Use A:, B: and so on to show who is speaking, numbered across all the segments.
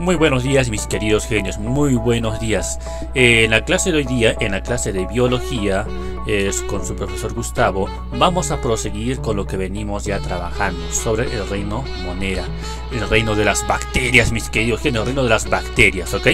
A: Muy buenos días, mis queridos genios, muy buenos días. En la clase de hoy día, en la clase de biología, con su profesor Gustavo, vamos a proseguir con lo que venimos ya trabajando sobre el reino Monera, el reino de las bacterias, mis queridos genios, el reino de las bacterias, ¿ok?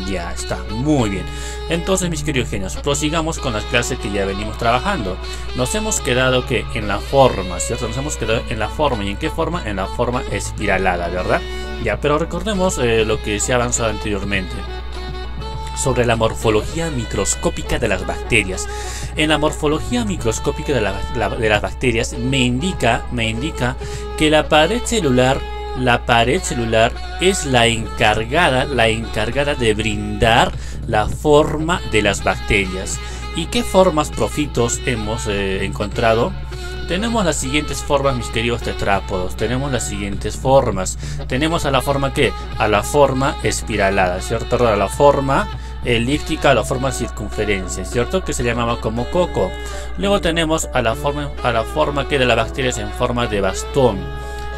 A: Ya está, muy bien. Entonces, mis queridos genios, prosigamos con las clases que ya venimos trabajando. Nos hemos quedado que en la forma, ¿cierto? Nos hemos quedado en la forma. ¿Y en qué forma? En la forma espiralada, ¿verdad? Ya, pero recordemos lo que se ha avanzado anteriormente sobre la morfología microscópica de las bacterias. En la morfología microscópica de las bacterias me indica que la pared celular es la encargada de brindar la forma de las bacterias. ¿Y qué formas, profitos, hemos encontrado? Tenemos las siguientes formas, mis queridos tetrápodos. Tenemos las siguientes formas. Tenemos a la forma ¿qué? A la forma espiralada, ¿cierto? Perdón, a la forma elíptica, a la forma circunferencia, ¿cierto? Que se llamaba como coco. Luego tenemos a la forma que de las bacterias en forma de bastón.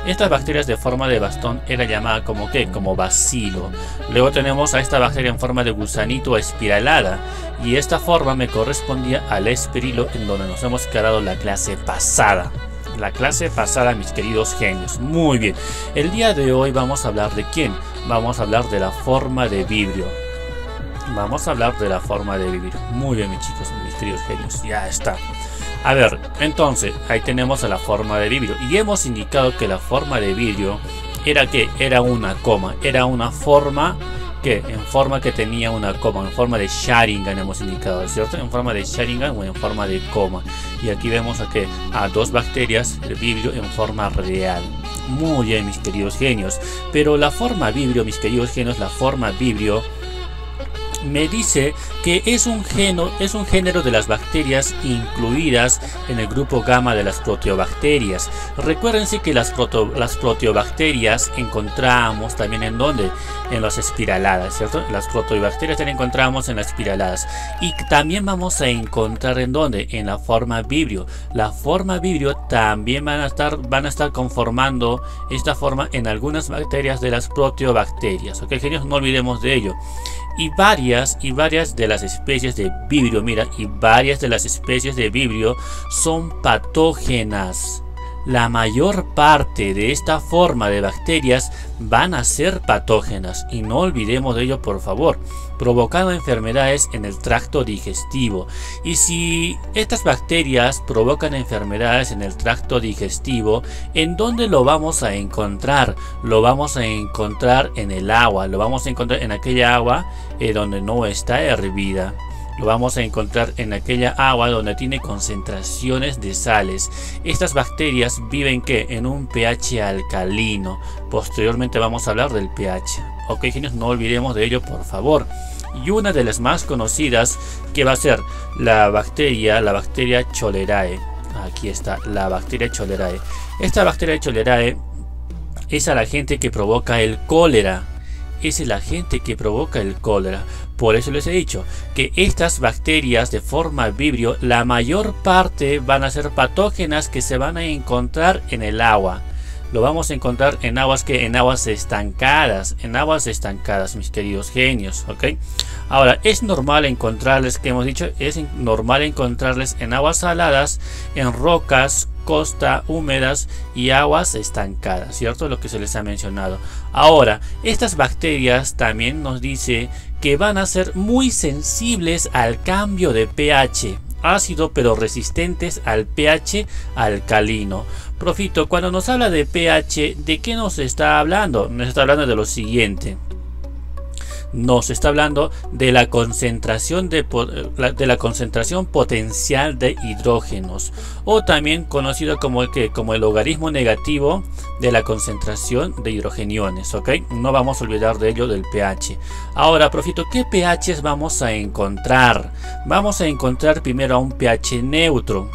A: Estas bacterias de forma de bastón era llamada como ¿qué? Como bacilo. Luego tenemos a esta bacteria en forma de gusanito espiralada. Y esta forma me correspondía al esperilo, en donde nos hemos quedado la clase pasada. La clase pasada, mis queridos genios. Muy bien. El día de hoy vamos a hablar de ¿quién? Vamos a hablar de la forma de Vibrio. Vamos a hablar de la forma de Vibrio. Muy bien, mis chicos, mis queridos genios. Ya está. A ver, entonces, ahí tenemos a la forma de Vibrio. Y hemos indicado que la forma de Vibrio era ¿qué? Era una coma. Era una forma que en forma que tenía una coma, en forma de Sharingan hemos indicado, ¿cierto? En forma de Sharingan o en forma de coma. Y aquí vemos a dos bacterias de Vibrio en forma real. Muy bien, mis queridos genios. Pero la forma Vibrio, mis queridos genios, la forma Vibrio me dice que es un género de las bacterias incluidas en el grupo gamma de las proteobacterias. Recuérdense que las proteobacterias encontramos también en ¿dónde? En las espiraladas, ¿cierto? Las proteobacterias también encontramos en las espiraladas. Y también vamos a encontrar en ¿dónde? En la forma Vibrio. La forma Vibrio también van a estar conformando esta forma en algunas bacterias de las proteobacterias. ¿Ok, genios? No olvidemos de ello. Y varias de las especies de Vibrio, mira, y varias de las especies de Vibrio son patógenas. La mayor parte de esta forma de bacterias van a ser patógenas, y no olvidemos de ello, por favor, provocando enfermedades en el tracto digestivo. Y si estas bacterias provocan enfermedades en el tracto digestivo, ¿en dónde lo vamos a encontrar? Lo vamos a encontrar en el agua, lo vamos a encontrar en aquella agua donde no está hervida. Lo vamos a encontrar en aquella agua donde tiene concentraciones de sales. Estas bacterias viven ¿qué? En un pH alcalino. Posteriormente vamos a hablar del pH. Ok, genios, no olvidemos de ello, por favor. Y una de las más conocidas que va a ser la bacteria Cholerae. Aquí está, la bacteria Cholerae. Esta bacteria Cholerae es el agente que provoca el cólera. Es el agente que provoca el cólera. Por eso les he dicho que estas bacterias de forma Vibrio, la mayor parte van a ser patógenas que se van a encontrar en el agua. Lo vamos a encontrar en aguas estancadas, mis queridos genios, ¿ok? Ahora, es normal encontrarles, que hemos dicho, es normal encontrarles en aguas saladas, en rocas, costa, húmedas y aguas estancadas, ¿cierto? Lo que se les ha mencionado. Ahora, estas bacterias también nos dice que van a ser muy sensibles al cambio de pH, ácido pero resistentes al pH alcalino. Profito, cuando nos habla de pH, ¿de qué nos está hablando? Nos está hablando de lo siguiente. Nos está hablando de la concentración potencial de hidrógenos, o también conocido como el logaritmo negativo de la concentración de hidrogeniones, ¿ok? No vamos a olvidar de ello, del pH. Ahora, profito, ¿qué pHs vamos a encontrar? Vamos a encontrar primero a un pH neutro.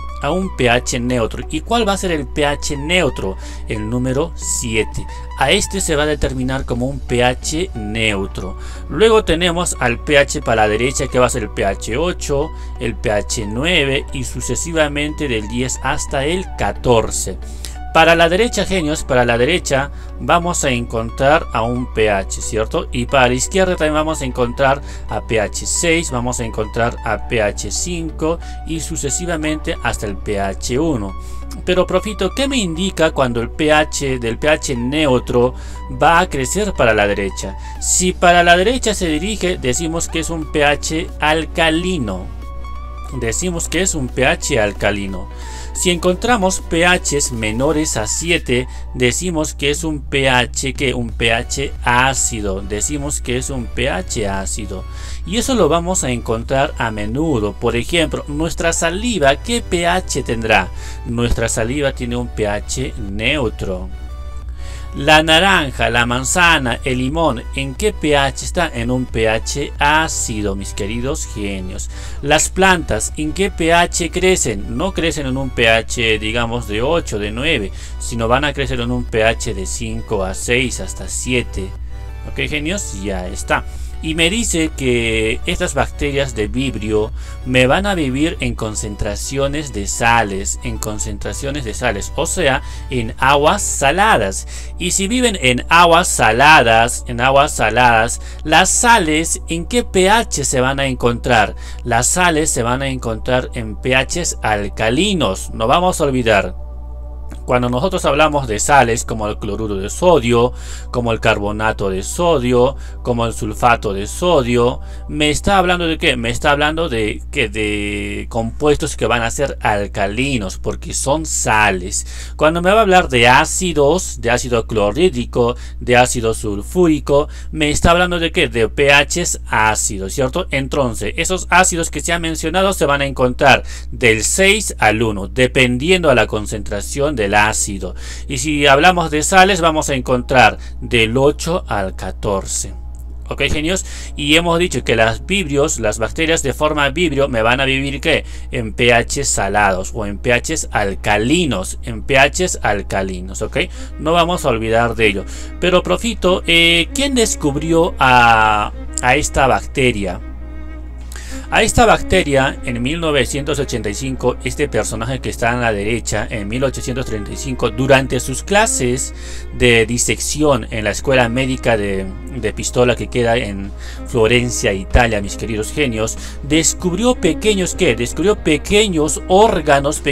A: ¿Y cuál va a ser el pH neutro? El número 7. A este se va a determinar como un pH neutro. Luego tenemos al pH para la derecha, que va a ser el pH 8, el pH 9 y sucesivamente del 10 hasta el 14. Para la derecha, genios, para la derecha vamos a encontrar a un pH, ¿cierto? Y para la izquierda también vamos a encontrar a pH 6, vamos a encontrar a pH 5 y sucesivamente hasta el pH 1. Pero profito, ¿qué me indica cuando el pH del pH neutro va a crecer para la derecha? Si para la derecha se dirige, decimos que es un pH alcalino. Decimos que es un pH alcalino. Si encontramos pHs menores a 7, decimos que es un pH, un pH ácido. Decimos que es un pH ácido. Y eso lo vamos a encontrar a menudo. Por ejemplo, nuestra saliva, ¿qué pH tendrá? Nuestra saliva tiene un pH neutro. La naranja, la manzana, el limón, ¿en qué pH está? En un pH ácido, mis queridos genios. Las plantas, ¿en qué pH crecen? No crecen en un pH, digamos, de 8, de 9, sino van a crecer en un pH de 5 a 6, hasta 7. ¿Ok, genios? Ya está. Y me dice que estas bacterias de Vibrio me van a vivir en concentraciones de sales, o sea, en aguas saladas. Y si viven en aguas saladas, las sales, ¿en qué pH se van a encontrar? Las sales se van a encontrar en pHs alcalinos, no vamos a olvidar. Cuando nosotros hablamos de sales como el cloruro de sodio, como el carbonato de sodio, como el sulfato de sodio, ¿me está hablando de qué? Me está hablando de compuestos que van a ser alcalinos, porque son sales. Cuando me va a hablar de ácidos, de ácido clorhídrico, de ácido sulfúrico, me está hablando de qué? De pHs ácidos, ¿cierto? Entonces, esos ácidos que se han mencionado se van a encontrar del 6 al 1, dependiendo a la concentración del ácido. Y si hablamos de sales, vamos a encontrar del 8 al 14. Ok, genios. Y hemos dicho que las vibrios, las bacterias de forma vibrio, me van a vivir ¿qué? En pH salados o en pHs alcalinos. Ok, no vamos a olvidar de ello. Pero profito, ¿quién descubrió a esta bacteria? A esta bacteria en 1985, este personaje que está a la derecha, en 1835, durante sus clases de disección en la escuela médica de Pistola, que queda en Florencia, Italia, mis queridos genios, descubrió pequeños órganos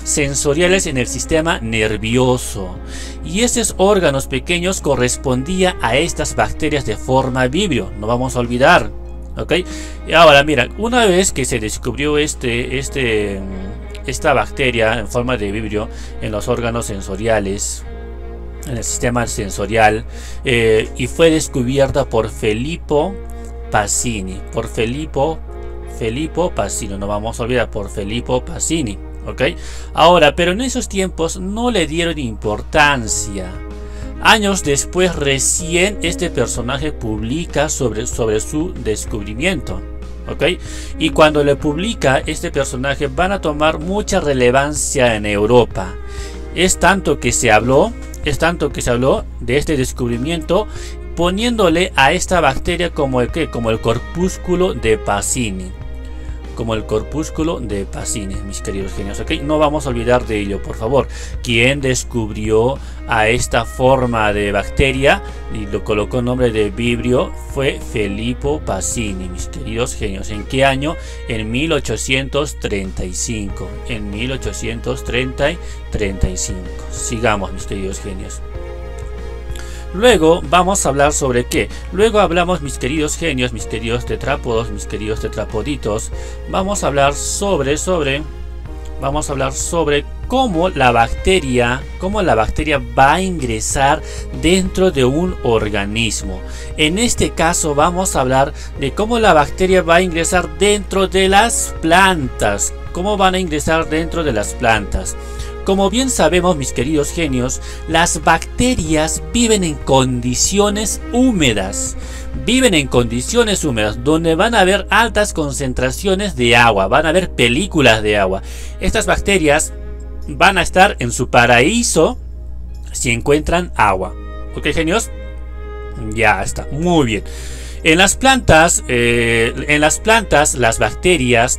A: sensoriales en el sistema nervioso. Y esos órganos pequeños correspondían a estas bacterias de forma vibrio, no vamos a olvidar. Ok, y ahora mira, una vez que se descubrió esta bacteria en forma de vibrio en los órganos sensoriales, en el sistema sensorial, y fue descubierta por Filippo Pacini, no vamos a olvidar, por Filippo Pacini. Ok, ahora, pero en esos tiempos no le dieron importancia. Años después recién este personaje publica sobre su descubrimiento. ¿Ok? Y cuando le publica este personaje van a tomar mucha relevancia en Europa. Es tanto que se habló de este descubrimiento, poniéndole a esta bacteria como el corpúsculo de Pacini. Mis queridos genios. ¿Ok? No vamos a olvidar de ello, por favor. Quien descubrió a esta forma de bacteria y lo colocó en nombre de Vibrio fue Filippo Pacini, mis queridos genios. ¿En qué año? En 1835. En 1835. Sigamos, mis queridos genios. Luego vamos a hablar sobre qué. Luego hablamos, mis queridos genios, mis queridos tetrápodos, mis queridos tetrapoditos. Vamos a hablar sobre cómo la bacteria va a ingresar dentro de un organismo. En este caso vamos a hablar de cómo la bacteria va a ingresar dentro de las plantas. ¿Cómo van a ingresar dentro de las plantas? Como bien sabemos, mis queridos genios, las bacterias viven en condiciones húmedas. Donde van a haber altas concentraciones de agua, van a haber películas de agua. Estas bacterias van a estar en su paraíso si encuentran agua. ¿Ok, genios? Ya está, muy bien. En las plantas, las bacterias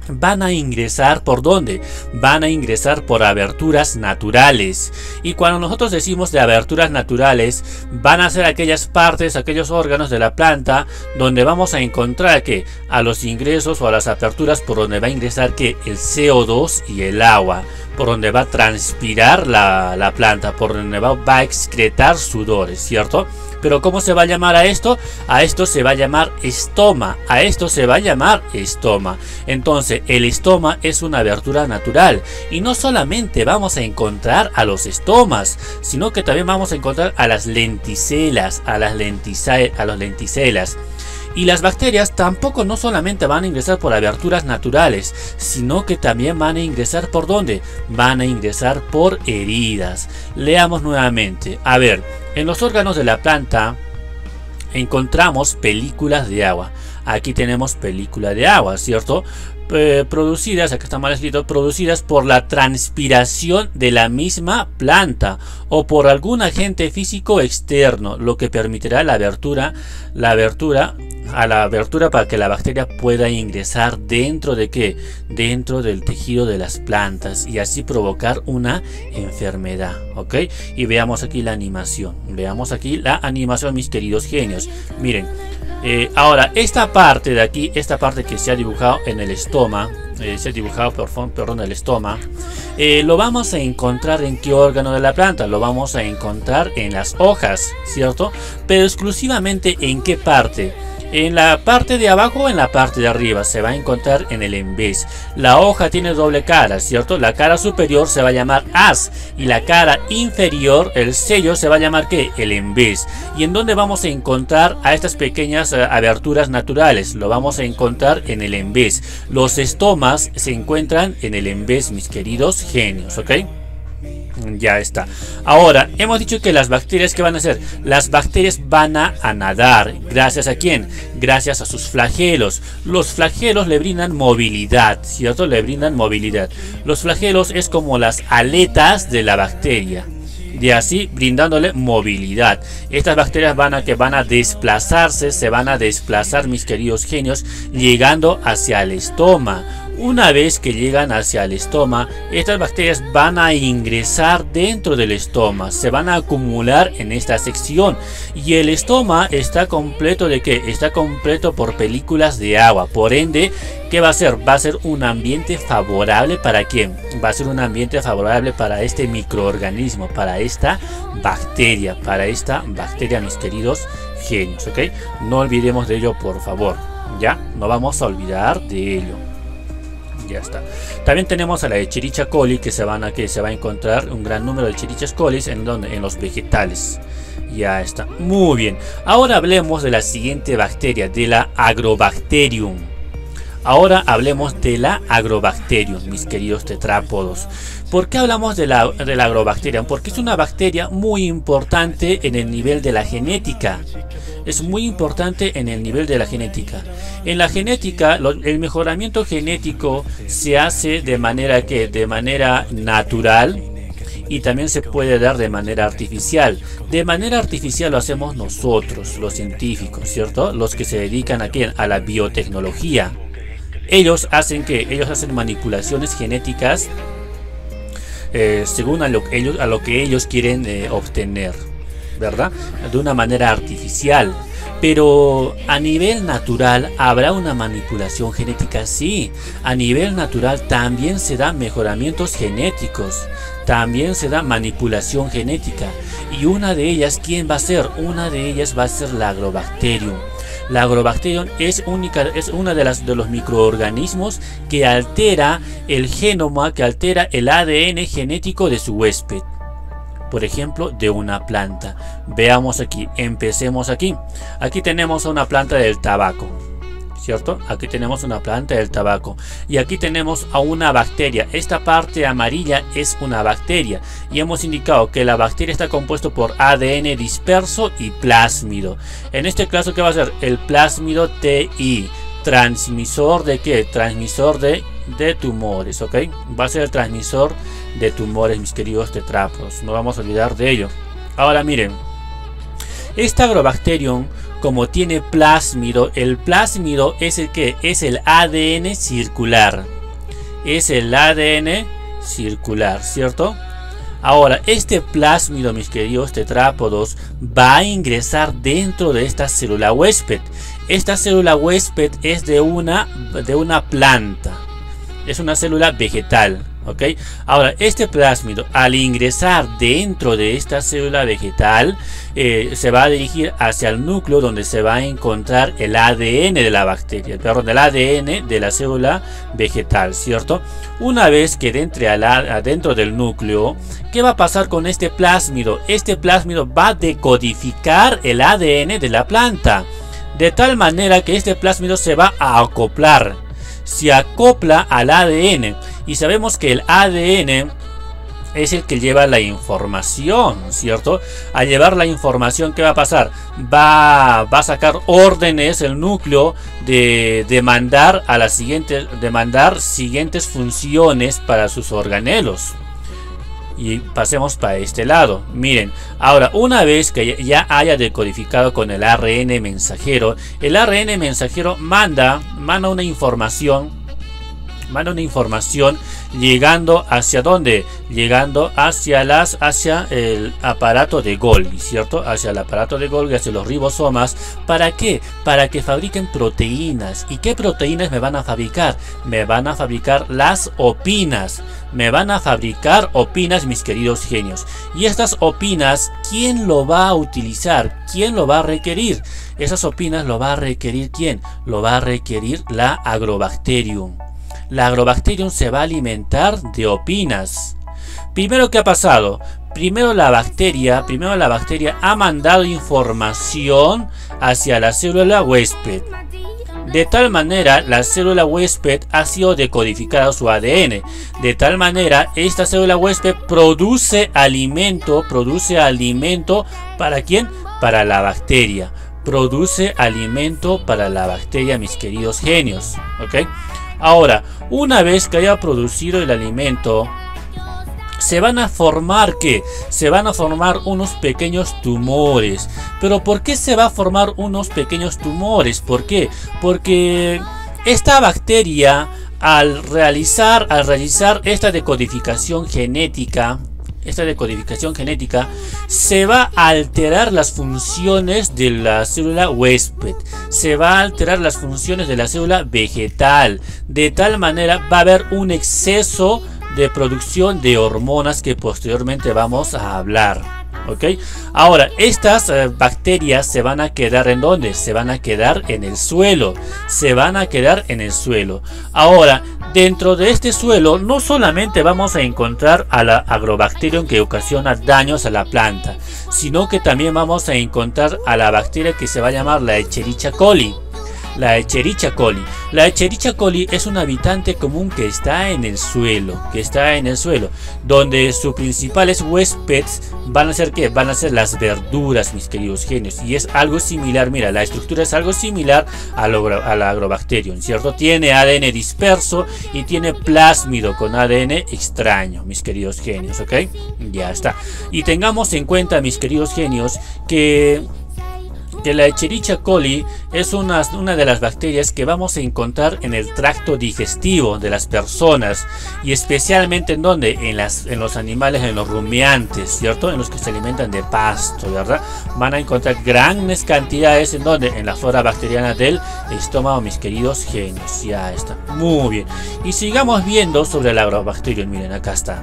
A: van a ingresar ¿por dónde? Van a ingresar por aberturas naturales. Y cuando nosotros decimos de aberturas naturales, van a ser aquellas partes, aquellos órganos de la planta donde vamos a encontrar que a los ingresos o a las aperturas por donde va a ingresar que el CO2 y el agua, por donde va a transpirar la planta, por donde va a excretar sudores, ¿cierto? Pero ¿cómo se va a llamar a esto? A esto se va a llamar estoma. A esto se va a llamar estoma. Entonces, el estoma es una abertura natural. Y no solamente vamos a encontrar a los estomas, sino que también vamos a encontrar a las lenticelas, a las lenticelas. Y las bacterias tampoco no solamente van a ingresar por aberturas naturales, sino que también van a ingresar ¿por dónde? Van a ingresar por heridas. Leamos nuevamente. A ver, en los órganos de la planta encontramos películas de agua. Aquí tenemos película de agua, ¿cierto? Producidas, acá está mal escrito, producidas por la transpiración de la misma planta o por algún agente físico externo, lo que permitirá la abertura para que la bacteria pueda ingresar dentro de ¿qué? Dentro del tejido de las plantas y así provocar una enfermedad, ¿ok? Y veamos aquí la animación, mis queridos genios. Miren, ahora esta parte de aquí, esta parte que se ha dibujado en el estoma, el estoma, lo vamos a encontrar en qué órgano de la planta, lo vamos a encontrar en las hojas, ¿cierto? Pero exclusivamente en qué parte. En la parte de abajo o en la parte de arriba se va a encontrar en el embés. La hoja tiene doble cara, ¿cierto? La cara superior se va a llamar haz y la cara inferior, el sello, se va a llamar ¿qué? El embés. ¿Y en dónde vamos a encontrar a estas pequeñas aberturas naturales? Lo vamos a encontrar en el embés. Los estomas se encuentran en el embés, mis queridos genios, ¿ok? Ya está. Ahora, hemos dicho que las bacterias, ¿qué van a hacer? Las bacterias van a nadar. ¿Gracias a quién? Gracias a sus flagelos. Los flagelos le brindan movilidad, ¿cierto? Le brindan movilidad. Los flagelos es como las aletas de la bacteria. Y así brindándole movilidad. Estas bacterias van a desplazarse, se van a desplazar, mis queridos genios, llegando hacia el estoma. Una vez que llegan hacia el estoma, estas bacterias van a ingresar dentro del estoma, se van a acumular en esta sección. Y el estoma está completo ¿de qué? Está completo por películas de agua. Por ende, ¿qué va a ser? Va a ser un ambiente favorable para ¿quién? Va a ser un ambiente favorable para este microorganismo, para esta bacteria, mis queridos genios, ¿ok? No olvidemos de ello, por favor, ¿ya? No vamos a olvidar de ello. Ya está. También tenemos a la Escherichia coli que se va a encontrar un gran número de Escherichia coli en los vegetales. Ya está. Muy bien. Ahora hablemos de la siguiente bacteria, de la Agrobacterium. Ahora hablemos de la Agrobacterium, mis queridos tetrápodos. ¿Por qué hablamos de la Agrobacterium? Porque es una bacteria muy importante en el nivel de la genética. Es muy importante en el nivel de la genética. En la genética, el mejoramiento genético se hace de manera natural y también se puede dar de manera artificial. De manera artificial lo hacemos nosotros, los científicos, ¿cierto? Los que se dedican a la biotecnología. Ellos hacen manipulaciones genéticas según a lo que ellos quieren obtener, ¿verdad? De una manera artificial. Pero a nivel natural, ¿habrá una manipulación genética? Sí, a nivel natural también se dan mejoramientos genéticos, también se da manipulación genética. Y una de ellas, ¿quién va a ser? Una de ellas va a ser la Agrobacterium. La Agrobacterium es una de los microorganismos que altera el genoma, que altera el ADN genético de su huésped. Por ejemplo, de una planta. Veamos aquí, empecemos aquí. Aquí tenemos una planta del tabaco, ¿cierto? Aquí tenemos una planta del tabaco. Y aquí tenemos a una bacteria. Esta parte amarilla es una bacteria. Y hemos indicado que la bacteria está compuesta por ADN disperso y plásmido. En este caso, ¿qué va a ser? El plásmido TI. ¿Transmisor de qué? Transmisor de tumores, ¿ok? Va a ser el transmisor de tumores, mis queridos tetrápodos. No vamos a olvidar de ello. Ahora miren, esta Agrobacterium, como tiene plásmido, el plásmido es el que es el ADN circular. es el ADN circular, ¿cierto? Ahora, este plásmido, mis queridos tetrápodos, va a ingresar dentro de esta célula huésped. Esta célula huésped es de una planta. Es una célula vegetal, ¿ok? Ahora, este plásmido, al ingresar dentro de esta célula vegetal, se va a dirigir hacia el núcleo, donde se va a encontrar el ADN de la bacteria, perdón, el ADN de la célula vegetal, ¿cierto? Una vez que entre adentro del núcleo, ¿qué va a pasar con este plásmido? Este plásmido va a decodificar el ADN de la planta, de tal manera que este plásmido se va a acoplar. Se acopla al ADN, y sabemos que el ADN es el que lleva la información, ¿cierto? Al llevar la información, ¿qué va a pasar? Va a sacar órdenes el núcleo de mandar siguientes funciones para sus organelos. Y pasemos para este lado. Miren, ahora una vez que ya haya decodificado con el ARN mensajero, el ARN mensajero manda una información. Llegando hacia dónde, llegando hacia el aparato de Golgi, ¿cierto? Hacia el aparato de Golgi, hacia los ribosomas. ¿Para qué? Para que fabriquen proteínas. ¿Y qué proteínas me van a fabricar? Me van a fabricar las opinas. Me van a fabricar opinas, mis queridos genios. Y estas opinas, ¿quién lo va a utilizar? ¿Quién lo va a requerir? Esas opinas lo va a requerir ¿quién? Lo va a requerir la Agrobacterium. La Agrobacterium se va a alimentar de opinas. Primero, ¿qué ha pasado? Primero la bacteria ha mandado información hacia la célula huésped. De tal manera, la célula huésped ha sido decodificada su ADN. De tal manera, esta célula huésped produce alimento. ¿Para quién? Para la bacteria. Produce alimento para la bacteria, mis queridos genios. ¿Ok? Ahora, una vez que haya producido el alimento, se van a formar ¿qué? Se van a formar unos pequeños tumores. ¿Pero por qué se va a formar unos pequeños tumores? ¿Por qué? Porque esta bacteria, al realizar esta decodificación genética, se va a alterar las funciones de la célula huésped, se va a alterar las funciones de la célula vegetal, de tal manera va a haber un exceso de producción de hormonas que posteriormente vamos a hablar. ¿Ok? Ahora, estas bacterias se van a quedar ¿en dónde? Se van a quedar en el suelo. Ahora, dentro de este suelo no solamente vamos a encontrar a la Agrobacterium, que ocasiona daños a la planta, sino que también vamos a encontrar a la bacteria que se va a llamar la Escherichia coli. La Escherichia coli es un habitante común que está en el suelo, donde sus principales huéspedes van a ser ¿qué? Van a ser las verduras, mis queridos genios. Y es algo similar, mira, la estructura es algo similar a la Agrobacterium, ¿cierto? Tiene ADN disperso y tiene plásmido con ADN extraño, mis queridos genios, ¿ok? Ya está. Y tengamos en cuenta, mis queridos genios, que la Escherichia coli es una de las bacterias que vamos a encontrar en el tracto digestivo de las personas, y especialmente en donde, en los animales, en los rumiantes, ¿cierto? En los que se alimentan de pasto, ¿verdad? Van a encontrar grandes cantidades en donde, en la flora bacteriana del estómago, mis queridos genios. Ya está, muy bien. Y sigamos viendo sobre el Agrobacterium. Miren, acá está.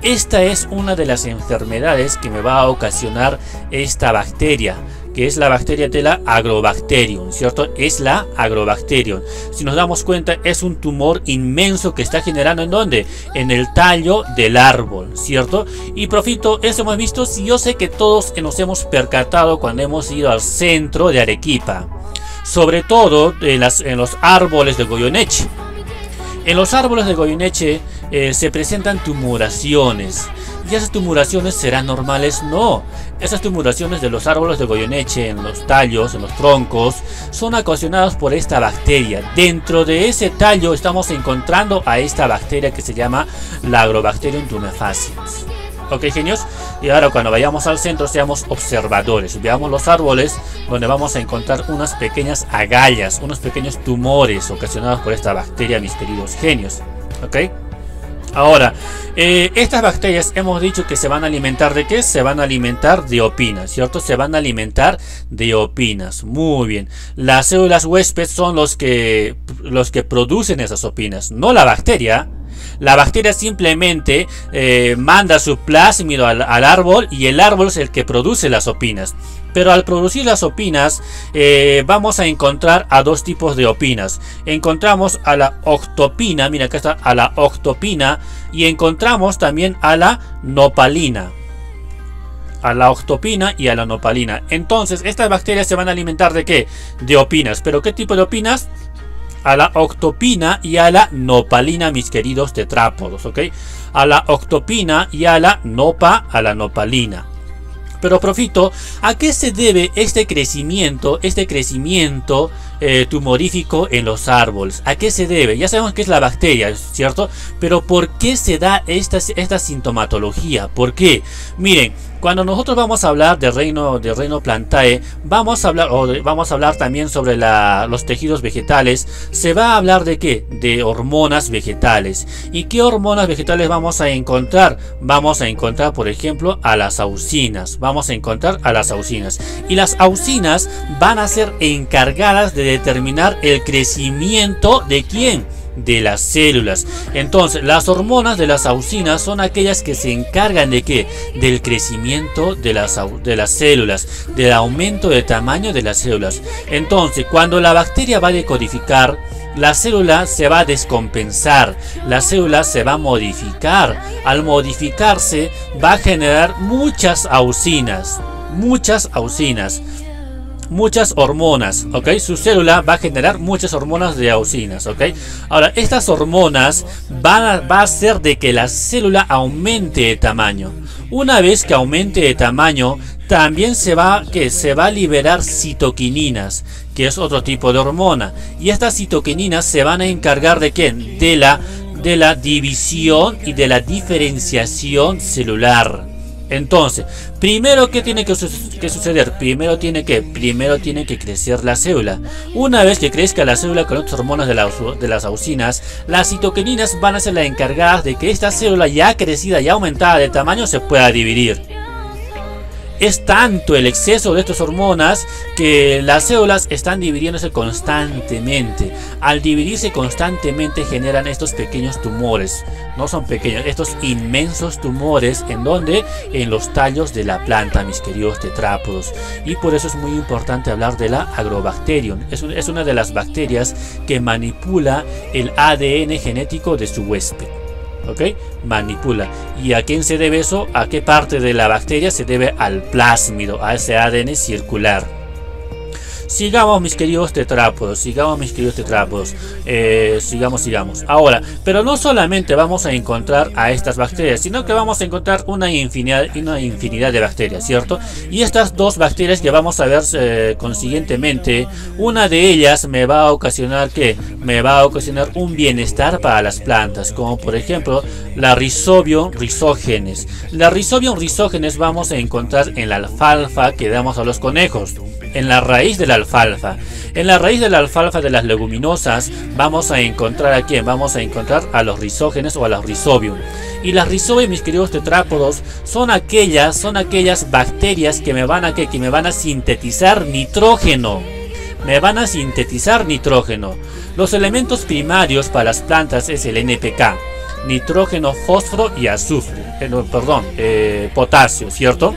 A: Esta es una de las enfermedades que me va a ocasionar esta bacteria, que es la bacteria de la Agrobacterium, ¿cierto? Es la Agrobacterium. Si nos damos cuenta, es un tumor inmenso que está generando ¿en dónde? En el tallo del árbol, ¿cierto? Y profito, eso hemos visto, si yo sé que todos nos hemos percatado cuando hemos ido al centro de Arequipa, sobre todo en los árboles de Goyeneche. En los árboles de Goyeneche se presentan tumoraciones. ¿Y esas tumoraciones serán normales? No. Esas tumoraciones de los árboles de Goyeneche, en los tallos, en los troncos, son ocasionadas por esta bacteria. Dentro de ese tallo estamos encontrando a esta bacteria que se llama la Agrobacterium tumefaciens. ¿Ok, genios? Y ahora, cuando vayamos al centro, seamos observadores. Veamos los árboles donde vamos a encontrar unas pequeñas agallas, unos pequeños tumores ocasionados por esta bacteria, mis queridos genios. ¿Ok? Ahora, estas bacterias hemos dicho que se van a alimentar ¿de qué? Se van a alimentar de opinas, ¿cierto? Se van a alimentar de opinas. Muy bien. Las células huésped son los que producen esas opinas, no la bacteria. La bacteria simplemente manda su plásmido al árbol y el árbol es el que produce las opinas. Pero al producir las opinas vamos a encontrar a dos tipos de opinas. Encontramos a la octopina, mira acá está, a la octopina, y encontramos también a la nopalina. A la octopina y a la nopalina. Entonces estas bacterias se van a alimentar ¿de qué? De opinas. ¿Pero qué tipo de opinas? A la octopina y a la nopalina, mis queridos tetrápodos, ¿ok? A la octopina y a la nopalina. Pero profito, ¿a qué se debe este crecimiento tumorífico en los árboles? ¿A qué se debe? Ya sabemos que es la bacteria, ¿cierto? Pero ¿por qué se da esta sintomatología? ¿Por qué? Miren, cuando nosotros vamos a hablar de reino Plantae, vamos a hablar también sobre los tejidos vegetales. Se va a hablar ¿de qué? De hormonas vegetales. ¿Y qué hormonas vegetales vamos a encontrar? Vamos a encontrar, por ejemplo, a las auxinas. Vamos a encontrar a las auxinas. Y las auxinas van a ser encargadas de determinar el crecimiento ¿de quién? De las células. Entonces las hormonas de las auxinas son aquellas que se encargan de qué? Del crecimiento de las células, del aumento de tamaño de las células. Entonces cuando la bacteria va a decodificar, la célula se va a descompensar, la célula se va a modificar. Al modificarse va a generar muchas auxinas, muchas hormonas, ¿ok? Su célula va a generar muchas hormonas de auxinas, ¿ok? Ahora, estas hormonas va a hacer de que la célula aumente de tamaño. Una vez que aumente de tamaño, también se va a liberar citoquininas, que es otro tipo de hormona. Y estas citoquininas se van a encargar ¿de qué? De la división y de la diferenciación celular. Entonces, primero, ¿qué tiene que suceder? Primero tiene que crecer la célula. Una vez que crezca la célula con estas hormonas de las auxinas, las citoquininas van a ser las encargadas de que esta célula ya crecida, ya aumentada de tamaño, se pueda dividir. Es tanto el exceso de estas hormonas que las células están dividiéndose constantemente. Al dividirse constantemente generan estos pequeños tumores. No son pequeños, estos inmensos tumores. ¿En dónde? En los tallos de la planta, mis queridos tetrápodos. Y por eso es muy importante hablar de la Agrobacterium. Es una de las bacterias que manipula el ADN genético de su huésped. ¿Ok? Manipula. ¿Y a quién se debe eso? ¿A qué parte de la bacteria? Se debe al plásmido, a ese ADN circular. Sigamos, mis queridos tetrápodos, sigamos. Ahora, pero no solamente vamos a encontrar a estas bacterias, sino que vamos a encontrar una infinidad de bacterias, ¿cierto? Y estas dos bacterias que vamos a ver consiguientemente, una de ellas me va a ocasionar ¿qué? Me va a ocasionar un bienestar para las plantas, como por ejemplo la Rhizobium rhizogenes. La Rhizobium rhizogenes vamos a encontrar en la alfalfa que damos a los conejos. En la raíz de la alfalfa. En la raíz de la alfalfa de las leguminosas vamos a encontrar ¿a quién? Vamos a encontrar a los rizógenes o a los Rhizobium. Y las Rhizobium, mis queridos tetrápodos, son aquellas bacterias que me van a sintetizar nitrógeno. Los elementos primarios para las plantas es el NPK. Nitrógeno, fósforo y azufre. Potasio, ¿cierto?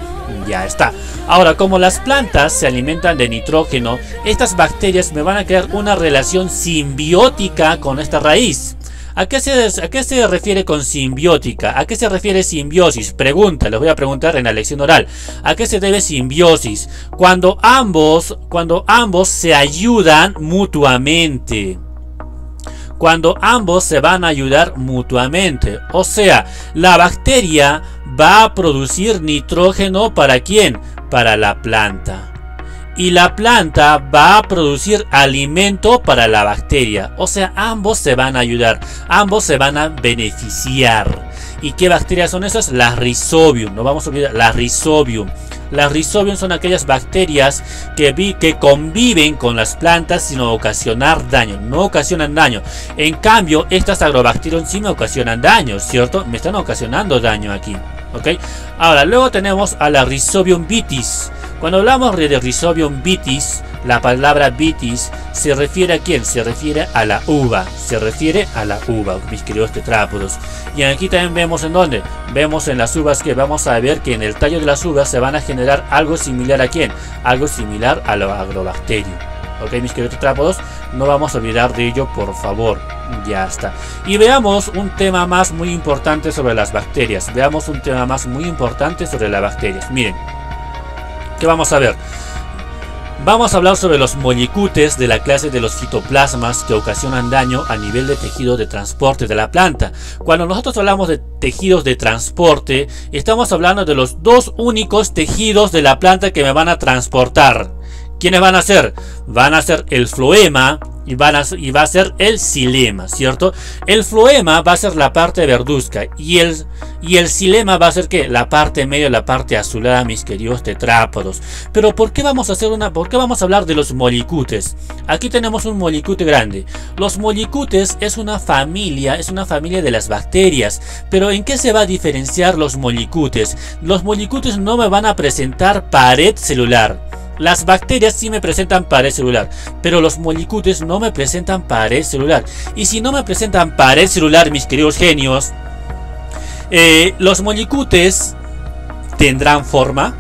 A: Ya está. Ahora, como las plantas se alimentan de nitrógeno, estas bacterias me van a crear una relación simbiótica con esta raíz. ¿A qué se refiere con simbiótica? ¿A qué se refiere simbiosis? Pregunta, les voy a preguntar en la lección oral. ¿A qué se debe simbiosis? Cuando ambos se ayudan mutuamente. Cuando ambos se van a ayudar mutuamente. O sea, la bacteria va a producir nitrógeno ¿para quién? Para la planta. Y la planta va a producir alimento para la bacteria. O sea, ambos se van a ayudar. Ambos se van a beneficiar. ¿Y qué bacterias son esas? Las Rhizobium. No vamos a olvidar las Rhizobium. Las Rhizobium son aquellas bacterias que conviven con las plantas sin ocasionar daño, no ocasionan daño. En cambio, estas Agrobacterium sí me ocasionan daño, ¿cierto? Me están ocasionando daño aquí, ¿ok? Ahora, luego tenemos a la Rhizobium vitis. Cuando hablamos de Rhizobium vitis, la palabra vitis se refiere a quién? Se refiere a la uva. Se refiere a la uva, mis queridos tetrápodos. Y aquí también vemos en dónde. Vemos en las uvas que vamos a ver que en el tallo de las uvas se van a generar algo similar a quién? Algo similar a los agrobacterium. Ok, mis queridos tetrápodos, no vamos a olvidar de ello, por favor. Ya está. Y veamos un tema más muy importante sobre las bacterias. Veamos un tema más muy importante sobre las bacterias. Miren, ¿qué vamos a ver? Vamos a hablar sobre los molicutes de la clase de los fitoplasmas que ocasionan daño a nivel de tejido de transporte de la planta. Cuando nosotros hablamos de tejidos de transporte, estamos hablando de los dos únicos tejidos de la planta que me van a transportar. ¿Quiénes van a ser? Van a ser el floema y va a ser el xilema, ¿cierto? El floema va a ser la parte verduzca y el xilema va a ser ¿qué? La parte media, la parte azulada, mis queridos tetrápodos. Pero ¿por qué vamos a hablar de los molicutes? Aquí tenemos un molicute grande. Los molicutes es una familia de las bacterias. Pero ¿en qué se va a diferenciar los molicutes? Los molicutes no me van a presentar pared celular. Las bacterias sí me presentan pared celular, pero los molicutes no me presentan pared celular. Y si no me presentan pared celular, mis queridos genios, los molicutes tendrán forma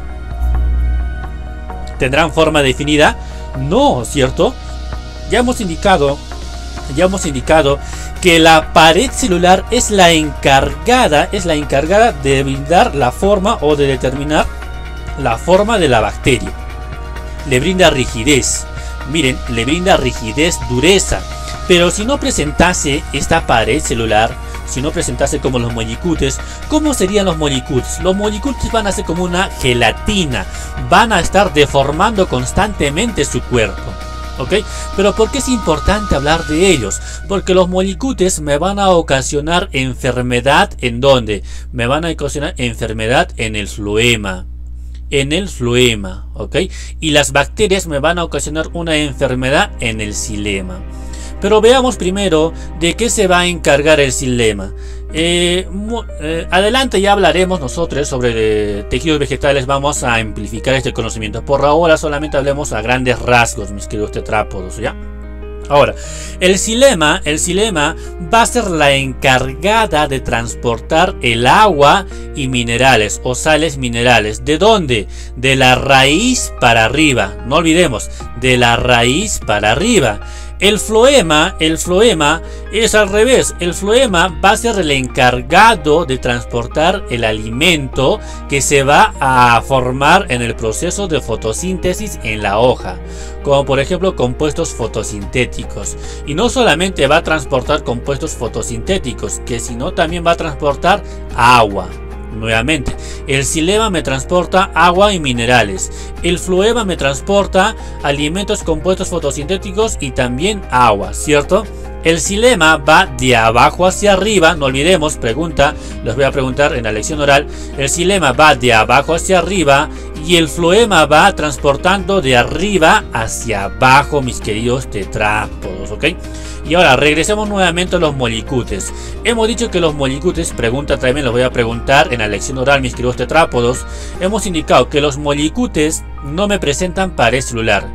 A: definida. No, ¿cierto? Ya hemos indicado que la pared celular es la encargada de brindar la forma o de determinar la forma de la bacteria. Le brinda rigidez, miren, le brinda rigidez, dureza. Pero si no presentase esta pared celular, si no presentase como los molicutes, ¿cómo serían los molicutes? Los molicutes van a ser como una gelatina, van a estar deformando constantemente su cuerpo, ¿ok? Pero ¿por qué es importante hablar de ellos? Porque los molicutes me van a ocasionar enfermedad. ¿En dónde? Me van a ocasionar enfermedad en el floema. ¿Ok? Y las bacterias me van a ocasionar una enfermedad en el xilema. Pero veamos primero de qué se va a encargar el xilema. Adelante ya hablaremos nosotros sobre tejidos vegetales, vamos a amplificar este conocimiento. Por ahora solamente hablemos a grandes rasgos, mis queridos tetrápodos, ¿ya? Ahora, el xilema va a ser la encargada de transportar el agua y minerales o sales minerales. ¿De dónde? De la raíz para arriba. No olvidemos, de la raíz para arriba. El floema es al revés. El floema va a ser el encargado de transportar el alimento que se va a formar en el proceso de fotosíntesis en la hoja, como por ejemplo compuestos fotosintéticos. Y no solamente va a transportar compuestos fotosintéticos, sino también va a transportar agua. Nuevamente, el xilema me transporta agua y minerales. El floema me transporta alimentos compuestos fotosintéticos y también agua, ¿cierto? El xilema va de abajo hacia arriba, no olvidemos, les voy a preguntar en la lección oral. El xilema va de abajo hacia arriba y el floema va transportando de arriba hacia abajo, mis queridos tetrápodos, ¿ok? Y ahora regresemos nuevamente a los molicutes. Hemos dicho que los molicutes, también los voy a preguntar en la lección oral, mis queridos tetrápodos. Hemos indicado que los molicutes no me presentan pared celular.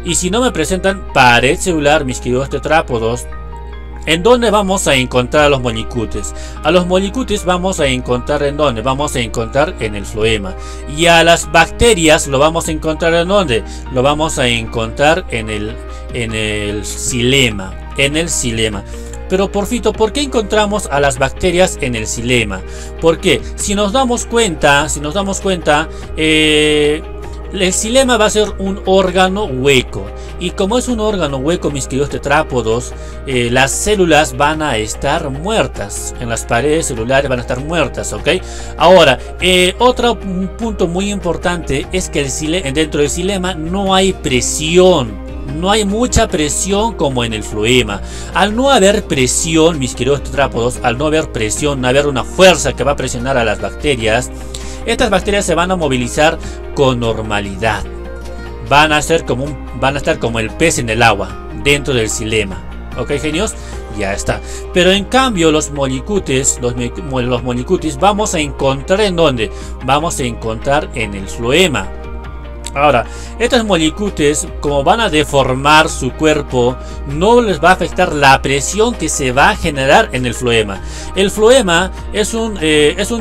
A: Y si no me presentan pared celular, mis queridos tetrápodos, ¿en dónde vamos a encontrar a los molicutes? A los molicutes vamos a encontrar ¿en dónde? Vamos a encontrar en el floema. Y a las bacterias lo vamos a encontrar ¿en dónde? Lo vamos a encontrar en el xilema. Pero porfito, ¿por qué encontramos a las bacterias en el xilema? Porque si nos damos cuenta, el xilema va a ser un órgano hueco. Y como es un órgano hueco, mis queridos tetrápodos, las células van a estar muertas. En las paredes celulares van a estar muertas, ¿ok? Ahora, otro punto muy importante es que dentro del xilema no hay presión. No hay mucha presión como en el floema. Al no haber presión, mis queridos tetrápodos, al no haber presión, no haber una fuerza que va a presionar a las bacterias, estas bacterias se van a movilizar con normalidad. Van a estar como el pez en el agua, dentro del xilema. ¿Ok, genios? Ya está. Pero en cambio los molicutis, vamos a encontrar ¿en dónde? Vamos a encontrar en el floema. Ahora, estos molicutes, como van a deformar su cuerpo, no les va a afectar la presión que se va a generar en el floema. El floema es un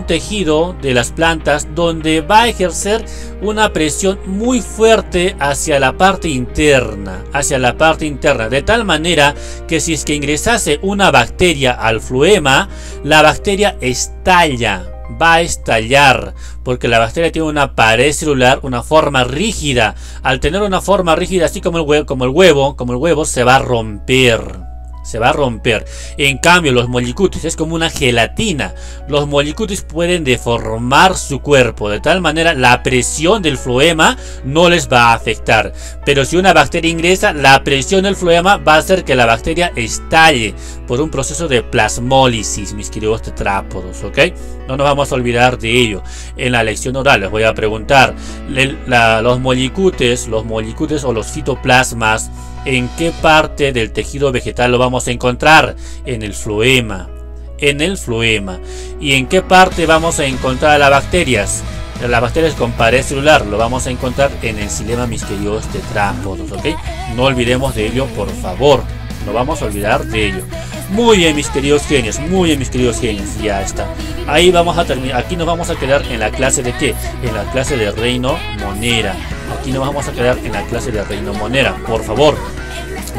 A: tejido de las plantas donde va a ejercer una presión muy fuerte hacia la parte interna, de tal manera que si es que ingresase una bacteria al floema, la bacteria va a estallar, porque la bacteria tiene una pared celular, una forma rígida. Al tener una forma rígida, así como el huevo, se va a romper. En cambio, los molicutis es como una gelatina. Los molicutis pueden deformar su cuerpo, de tal manera la presión del floema no les va a afectar. Pero si una bacteria ingresa, la presión del floema va a hacer que la bacteria estalle por un proceso de plasmólisis, mis queridos tetrápodos, ¿ok? No nos vamos a olvidar de ello. En la lección oral les voy a preguntar, los molicutis o los fitoplasmas, ¿en qué parte del tejido vegetal lo vamos a encontrar? En el floema. ¿Y en qué parte vamos a encontrar a las bacterias? Las bacterias con pared celular lo vamos a encontrar en el xilema, mis queridos tetrápodos, ¿ok? No olvidemos de ello, por favor. No vamos a olvidar de ello. Muy bien, mis queridos genios. Ya está. Ahí vamos a terminar. Aquí nos vamos a quedar en la clase de ¿qué? En la clase de Reino Monera. Por favor,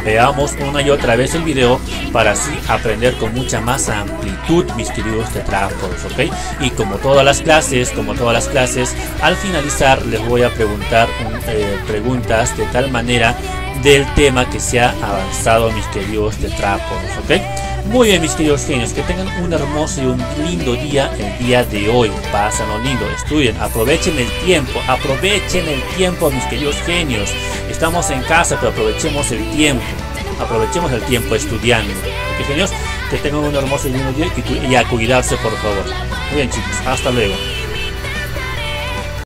A: veamos una y otra vez el video para así aprender con mucha más amplitud, mis queridos tetrápodos, ¿ok? Y como todas las clases, al finalizar les voy a preguntar preguntas de tal manera del tema que se ha avanzado, mis queridos tetrápodos, ¿ok? Muy bien, mis queridos genios, que tengan un hermoso y un lindo día el día de hoy. Pásenlo lindo, estudien, aprovechen el tiempo, mis queridos genios. Estamos en casa, pero aprovechemos el tiempo estudiando. ¿Ok, genios? Que tengan un hermoso y lindo día y a cuidarse, por favor. Muy bien, chicos, hasta luego.